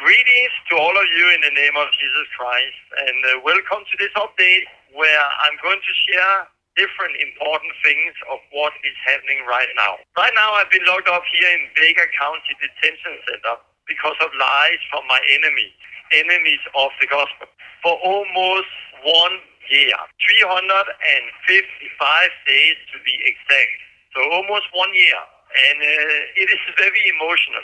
Greetings to all of you in the name of Jesus Christ, and welcome to this update where I'm going to share different important things of what is happening right now. Right now, I've been locked up here in Baker County Detention Center because of lies from my enemies of the gospel, for almost 1 year, 355 days to be exact. So almost 1 year, and it is very emotional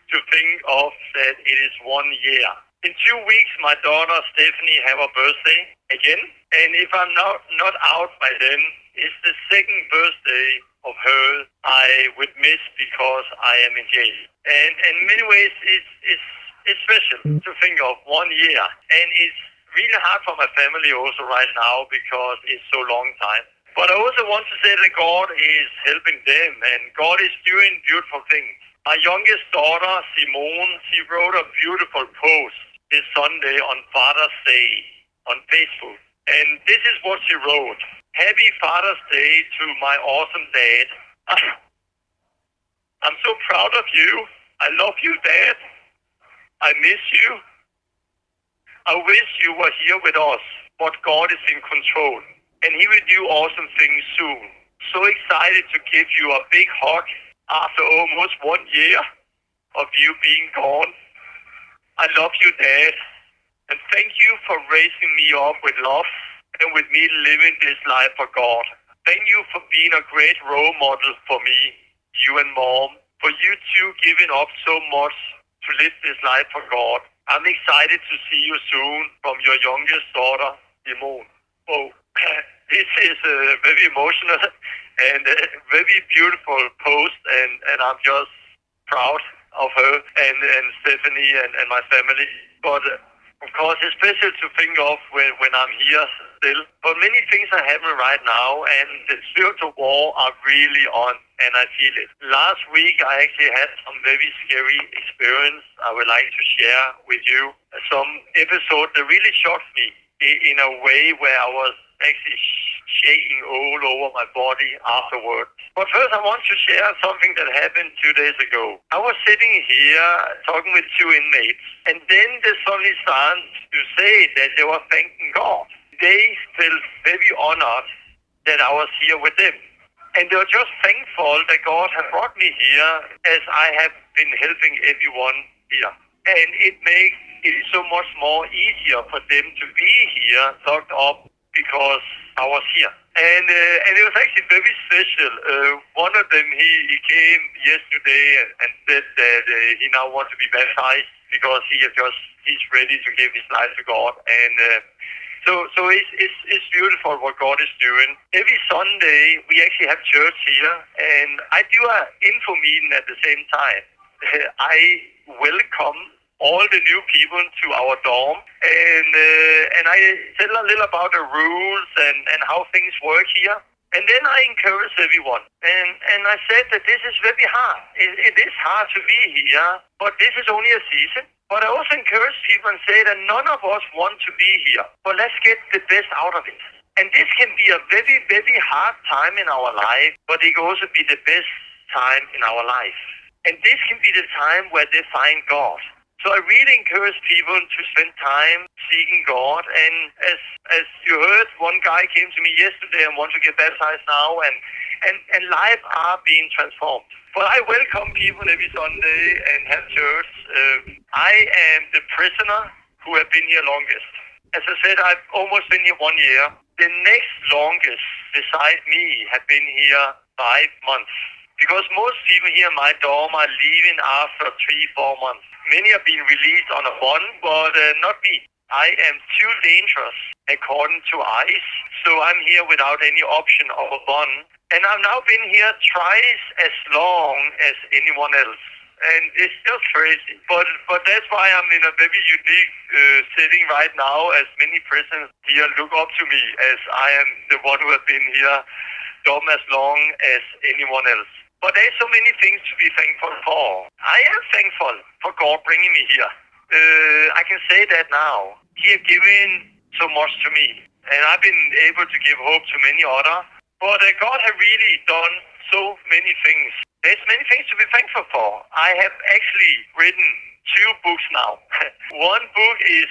to think of that it is 1 year. In 2 weeks, my daughter Stephanie have her birthday again, and if I'm not out by then, it's the second birthday of her I would miss because I am in jail. And in many ways, it's special to think of 1 year, and it's really hard for my family also right now because it's so long time. But I also want to say that God is helping them, and God is doing beautiful things. My youngest daughter, Simone, she wrote a beautiful post this Sunday on Father's Day on Facebook. And this is what she wrote. Happy Father's Day to my awesome dad. I'm so proud of you. I love you, Dad. I miss you. I wish you were here with us, but God is in control, and He will do awesome things soon. So excited to give you a big hug after almost 1 year of you being gone. I love you, Dad, and thank you for raising me up with love and with me living this life for God. Thank you for being a great role model for me, you and Mom, for you two giving up so much to live this life for God. I'm excited to see you soon from your youngest daughter, Simone. Oh, this is very emotional and a very beautiful post, and I'm just proud of her and Stephanie and my family. But of course, it's special to think of when I'm here still. But many things are happening right now, and the spiritual war are really on, and I feel it. Last week, I actually had some very scary experience I would like to share with you. Some episode that really shocked me in a way where I was actually shaking all over my body afterwards. But first I want to share something that happened 2 days ago. I was sitting here talking with 2 inmates, and then they suddenly started to say that they were thanking God. They felt very honored that I was here with them. And they were just thankful that God had brought me here as I have been helping everyone here. And it makes it so much more easier for them to be here, locked up, because I was here. And it was actually very special. One of them, he came yesterday and said that he now wants to be baptized because he's ready to give his life to God. And so it's beautiful what God is doing. Every Sunday we actually have church here, and I do an info meeting at the same time. I welcome all the new people to our dorm, and I tell a little about the rules and how things work here. And then I encourage everyone. And I said that this is very hard. It is hard to be here, but this is only a season. But I also encourage people and say that none of us want to be here, but let's get the best out of it. And this can be a very, very hard time in our life, but it can also be the best time in our life. And this can be the time where they find God. So I really encourage people to spend time seeking God. And as you heard, one guy came to me yesterday and wants to get baptized now, and lives are being transformed. But I welcome people every Sunday and have church. I am the prisoner who have been here longest. As I said, I've almost been here 1 year. The next longest beside me have been here 5 months. Because most people here in my dorm are leaving after 3-4 months. Many are being released on a bond, but not me. I am too dangerous according to ICE, so I'm here without any option of a bond. And I've now been here twice as long as anyone else. And it's just crazy. But that's why I'm in a very unique setting right now, as many prisoners here look up to me, as I am the one who has been here dumb as long as anyone else. But there's so many things to be thankful for. I am thankful for God bringing me here. I can say that now. He has given so much to me, and I've been able to give hope to many others. But God has really done so many things. There's many things to be thankful for. I have actually written two books now. One book is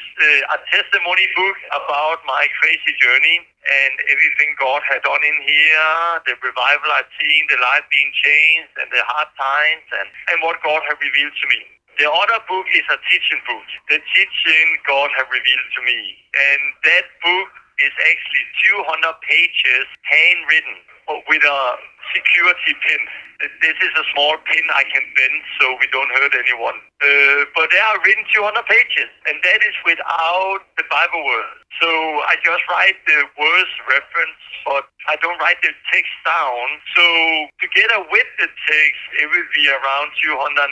a testimony book about my crazy journey and everything God had done in here, the revival I've seen, the life being changed, and the hard times, and what God had revealed to me. The other book is a teaching book, the teaching God had revealed to me. And that book is actually 200 pages handwritten with a security pin. This is a small pin I can bend so we don't hurt anyone. But they are written 200 pages, and that is without the Bible words. So I just write the verse reference, but I don't write the text down. So together with the text, it will be around 280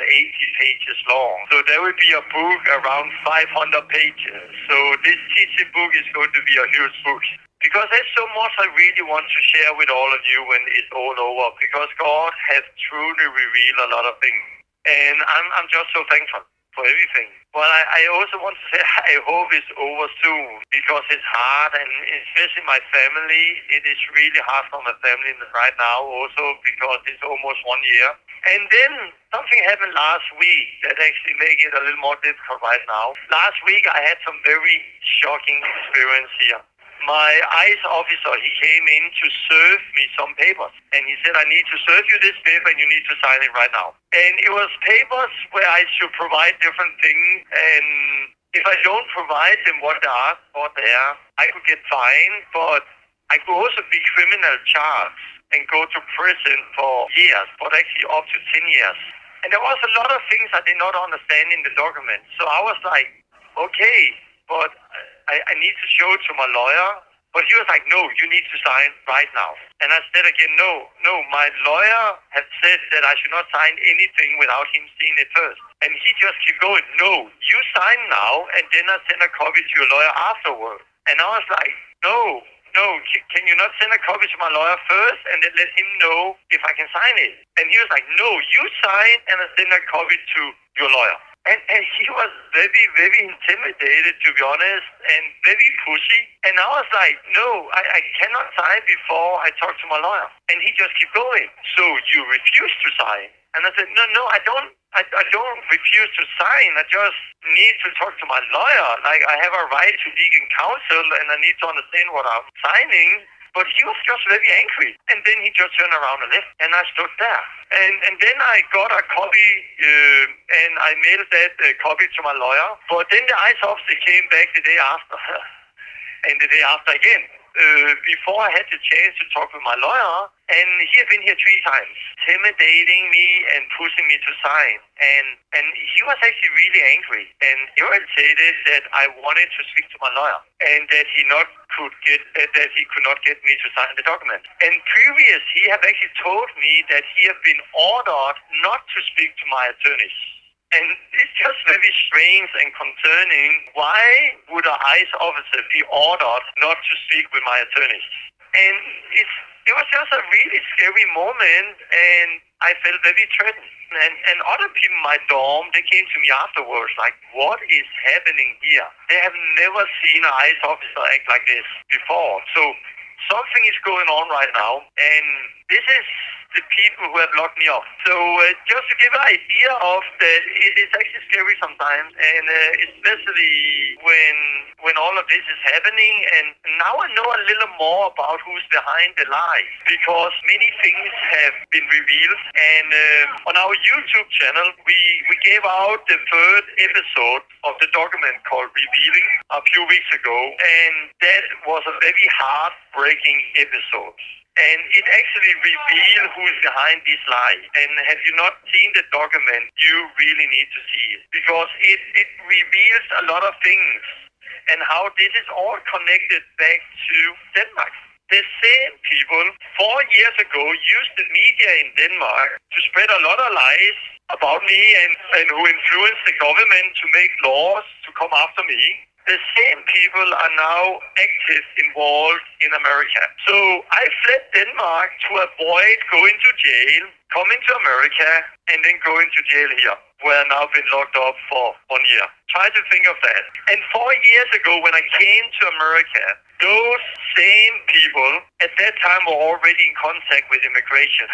pages long. So there will be a book around 500 pages. So this teaching book is going to be a huge book. Because there's so much I really want to share with all of you when it's all over. Because God has truly revealed a lot of things. And I'm just so thankful for everything. But I also want to say I hope it's over soon. Because it's hard, and especially my family. It is really hard for my family right now also. Because it's almost 1 year. And then something happened last week that actually made it a little more difficult right now. Last week I had some very shocking experience here. My ICE officer, he came in to serve me some papers. And he said, I need to serve you this paper and you need to sign it right now. And it was papers where I should provide different things. And if I don't provide them what they asked for there, I could get fined. But I could also be criminal charged and go to prison for years, but actually up to 10 years. And there was a lot of things I did not understand in the document. So I was like, okay, but I need to show it to my lawyer. But he was like, no, you need to sign right now. And I said again, no, my lawyer had said that I should not sign anything without him seeing it first. And he just kept going, no, you sign now, and then I send a copy to your lawyer afterwards. And I was like, no, can you not send a copy to my lawyer first and then let him know if I can sign it? And he was like, no, you sign and I send a copy to your lawyer. And he was very, very intimidated, to be honest, and very pushy. And I was like, no, I cannot sign before I talk to my lawyer. And he just kept going. So you refuse to sign? And I said, no, I don't refuse to sign. I just need to talk to my lawyer. Like, I have a right to legal counsel, and I need to understand what I'm signing. But he was just very angry. And then he just turned around and left. And I stood there. And then I got a copy, and I mailed that copy to my lawyer. But then the ICE officer came back the day after, and the day after again. Before I had the chance to talk with my lawyer, and he had been here 3 times, intimidating me and pushing me to sign. And he was actually really angry and irritated that I wanted to speak to my lawyer and that he could not get me to sign the document. And previous, he had actually told me that he had been ordered not to speak to my attorneys. And it's just very strange and concerning. Why would an ICE officer be ordered not to speak with my attorneys? And it was just a really scary moment, and I felt very threatened. And other people in my dorm, they came to me afterwards, like, what is happening here? They have never seen an ICE officer act like this before. So something is going on right now, and this is the people who have locked me up. So just to give an idea of that, it's actually scary sometimes, and especially when all of this is happening. And now I know a little more about who's behind the lies, because many things have been revealed. And on our YouTube channel, we gave out the 3rd episode of the document called Revealing a few weeks ago, and that was a very heartbreaking episode. And it actually reveals who is behind this lie. And have you not seen the document, you really need to see it. Because it reveals a lot of things and how this is all connected back to Denmark. The same people 4 years ago used the media in Denmark to spread a lot of lies about me and who influenced the government to make laws to come after me. The same people are now active involved in America. So I fled Denmark to avoid going to jail, coming to America, and then going to jail here, where I've now been locked up for 1 year. Try to think of that. And 4 years ago, when I came to America, those same people at that time were already in contact with immigration.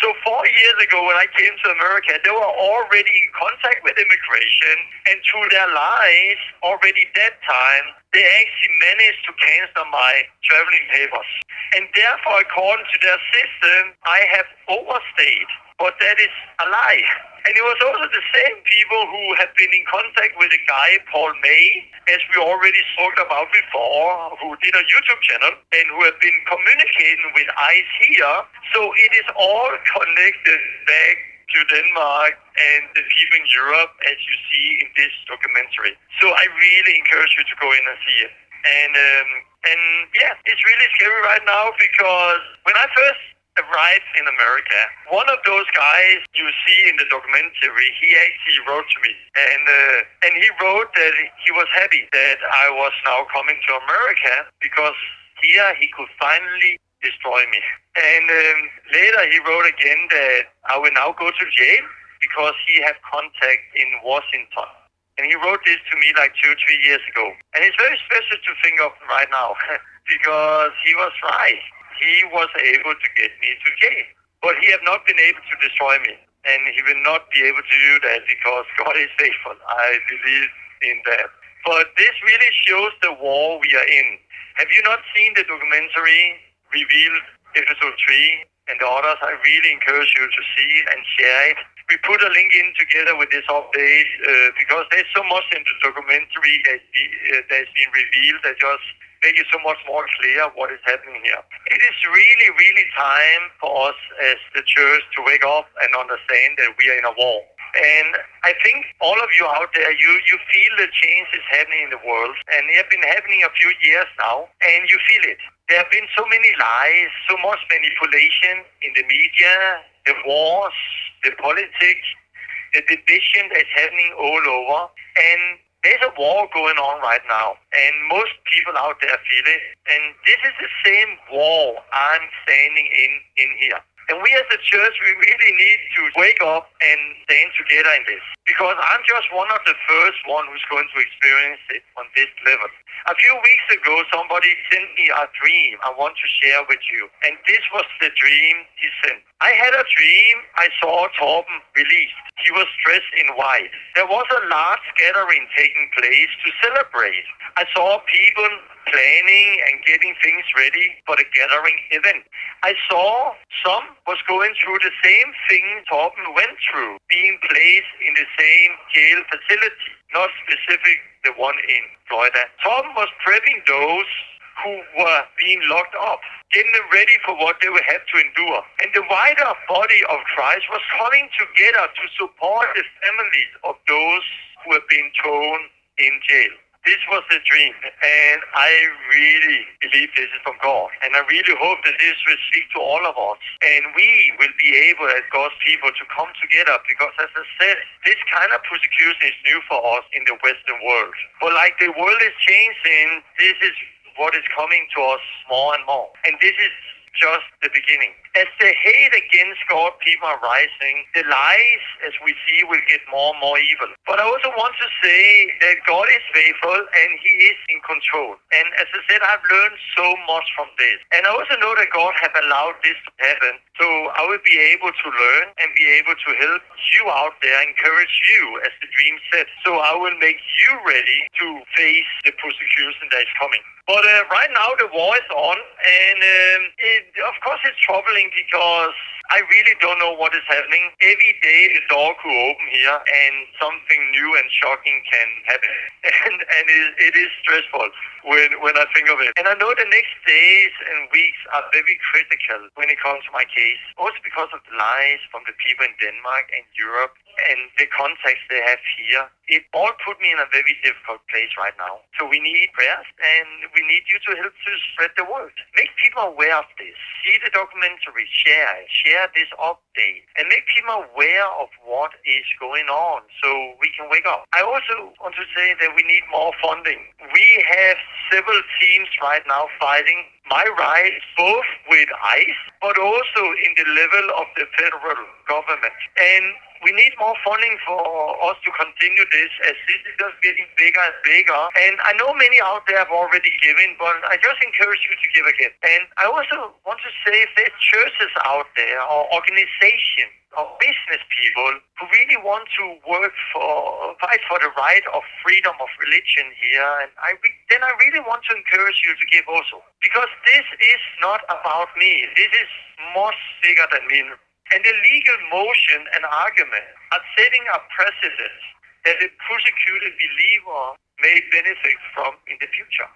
So 4 years ago when I came to America, they were already in contact with immigration, and through their lies, already that time, they actually managed to cancel my traveling papers. And therefore, according to their system, I have overstayed. But that is a lie. And it was also the same people who have been in contact with a guy, Paul May, as we already spoke about before, who did a YouTube channel and who have been communicating with ICE here. So it is all connected back to Denmark and the people in Europe, as you see in this documentary. So I really encourage you to go in and see it. And yeah, it's really scary right now because when I first arrived in America, one of those guys you see in the documentary, he actually wrote to me, and he wrote that he was happy that I was now coming to America because here he could finally destroy me. And later he wrote again that I will now go to jail because he had contact in Washington. And he wrote this to me like 2-3 years ago. And it's very special to think of right now because he was right. He was able to get me to jail. But he have not been able to destroy me. And he will not be able to do that because God is faithful. I believe in that. But this really shows the war we are in. Have you not seen the documentary Revealed episode 3 and the others? I really encourage you to see it and share it. We put a link in together with this update because there's so much in the documentary that's been revealed that just make it so much more clear what is happening here. It is really, really time for us as the church to wake up and understand that we are in a war. And I think all of you out there, you feel the change is happening in the world. And it has been happening a few years now, and you feel it. There have been so many lies, so much manipulation in the media, the wars, the politics, the division that's happening all over. And there's a war going on right now, and most people out there feel it. And this is the same war I'm standing in here. And we as a church, we really need to wake up and stand together in this. Because I'm just one of the first one who's going to experience it on this level. A few weeks ago, somebody sent me a dream I want to share with you. And this was the dream he sent. I had a dream I saw Torben released. He was dressed in white. There was a large gathering taking place to celebrate. I saw people planning and getting things ready for the gathering event. I saw some was going through the same thing Torben went through, being placed in the same jail facility, not specific the one in Florida. Torben was prepping those who were being locked up, getting them ready for what they would have to endure. And the wider body of Christ was coming together to support the families of those who have been thrown in jail. This was the dream, and I really believe this is from God. And I really hope that this will speak to all of us. And we will be able, as God's people, to come together because, as I said, this kind of persecution is new for us in the Western world. But like the world is changing, this is what is coming to us more and more. And this is just the beginning. As the hate against God people are rising, the lies, as we see, will get more and more evil. But I also want to say that God is faithful and He is in control. And as I said, I've learned so much from this. And I also know that God have allowed this to happen. So I will be able to learn and be able to help you out there, encourage you, as the dream said. So I will make you ready to face the persecution that is coming. But right now the war is on, and of course it's troubling because I really don't know what is happening. Every day the door could open here and something new and shocking can happen. And it is stressful when I think of it. And I know the next days and weeks are very critical when it comes to my case. Also because of the lies from the people in Denmark and Europe and the contacts they have here. It all put me in a very difficult place right now. So we need prayers and we need you to help to spread the word. Make people aware of this. See the documentary, share this update, and make people aware of what is going on so we can wake up. I also want to say that we need more funding. We have several teams right now fighting my rights, both with ICE, but also in the level of the federal government. And we need more funding for us to continue this, as this is just getting bigger and bigger. And I know many out there have already given, but I just encourage you to give again. And I also want to say, if there's churches out there or organizations or business people who really want to fight for the right of freedom of religion here, and then I really want to encourage you to give also, because this is not about me. This is much bigger than me. And the legal motion and argument are setting a precedent that the persecuted believer may benefit from in the future.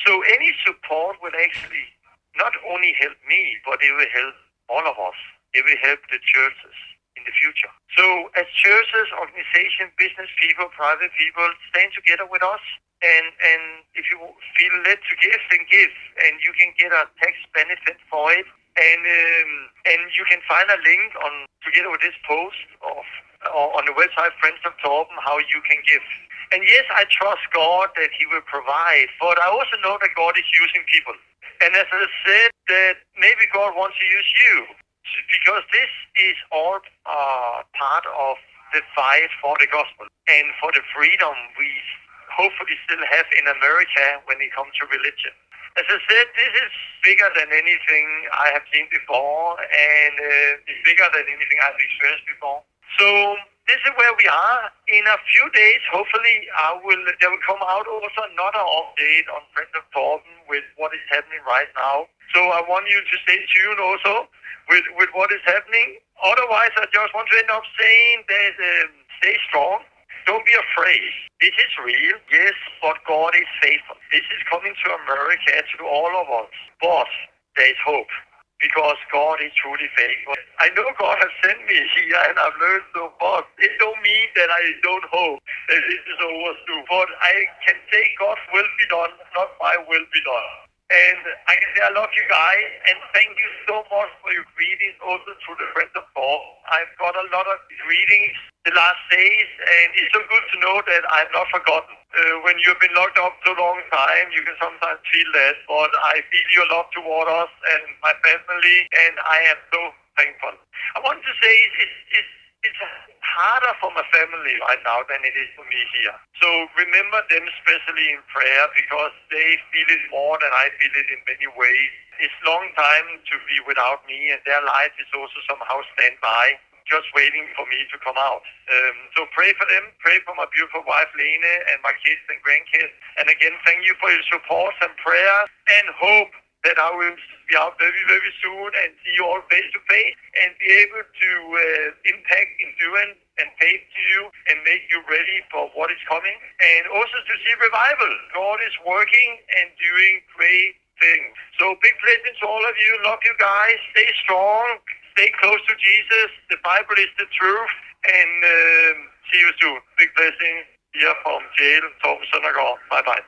So any support will actually not only help me, but it will help all of us. It will help the churches in the future. So as churches, organizations, business people, private people, stand together with us. And if you feel led to give, then give. And you can get a tax benefit for it. And you can find a link together with this post or on the website Friends of Torben how you can give. And yes, I trust God that He will provide, but I also know that God is using people. And as I said, that maybe God wants to use you, because this is all part of the fight for the gospel and for the freedom we hopefully still have in America when it comes to religion. As I said, this is bigger than anything I have seen before, and it's bigger than anything I've experienced before. So this is where we are. In a few days, hopefully, there will come out also another update on Friends of Torben with what is happening right now. So I want you to stay tuned also with what is happening. Otherwise, I just want to end up saying that stay strong. Don't be afraid. This is real, yes, but God is faithful. This is coming to America, to all of us. But there is hope, because God is truly faithful. I know God has sent me here, and I've learned so much. It don't mean that I don't hope that this is over soon. But I can say God's will be done, not my will be done. And I can say I love you guys, and thank you so much for your greetings also to the Friends of God. I've got a lot of greetings the last days, and it's so good to know that I've not forgotten. When you've been locked up so long time, you can sometimes feel that, but I feel your love toward us and my family, and I am so thankful. I want to say it's harder for my family right now than it is for me here. So remember them especially in prayer, because they feel it more than I feel it in many ways. It's long time to be without me, and their life is also somehow standby, just waiting for me to come out. So pray for them, pray for my beautiful wife Lene and my kids and grandkids. And again, thank you for your support and prayer, and hope that I will be out very, very soon and see you all face to face and be able to impact endurance and faith to you and make you ready for what is coming. And also to see revival. God is working and doing great things. So big blessings to all of you. Love you guys. Stay strong. Stay close to Jesus. The Bible is the truth. And see you soon. Big blessing here from jail, Torben Sondergaard. Bye-bye.